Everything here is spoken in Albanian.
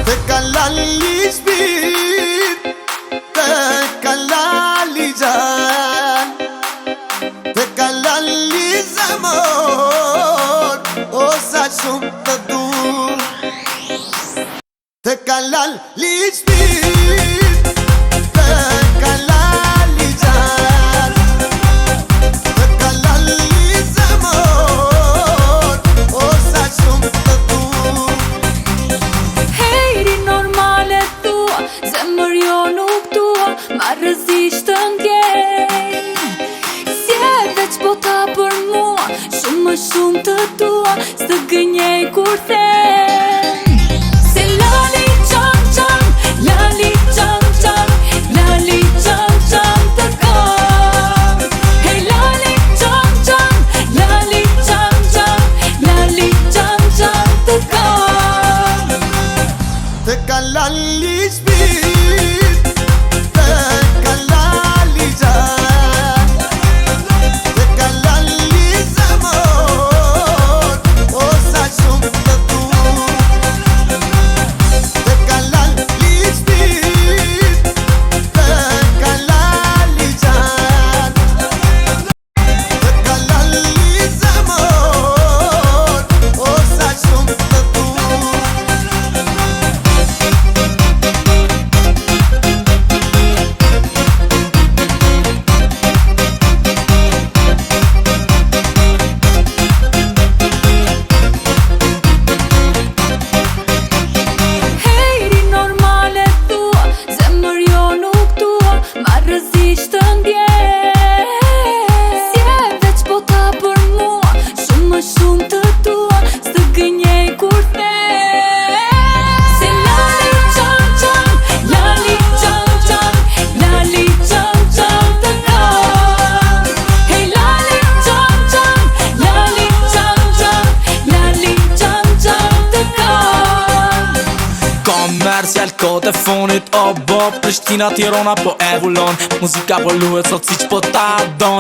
Te kalali shpir, te kalali gjan, te kalali zemër, o sa shumë të dur. Te kalali shpir, te kalali gjan, te kalali zemër, o sa shumë të dur. Hejri normale thua, zemër jo nuk tua, ma rëzisht të ndjej. Si e veç bota për mua, shumë më shumë të tua, së gënjej kur them. Se lali qam qam, lali qam qam, lali qam qam të kam. Hej lali qam qam, lali qam qam, lali qam qam të kam. Te kalali shpir, te kalali gjan, te kalali zemër, o sa shumë të dur. Te kalali shpir, te kalali gjan, te kalali zemër, o sa shumë të dur. Hejri normale thua, zemër jo nuk tua, ma rëzisht të ndjej. Si e veç bota për mua, shumë më shumë të tua, së gënjej kur them. Se lali qam qam, lali qam qam, lali qam qam të kam. Hej lali qam qam, lali qam qam, lali qam qam të kam. Komercial kod e fonit, o bo Prishtina, Tirana po e vullon, muzika po luhet sot si që po ta don.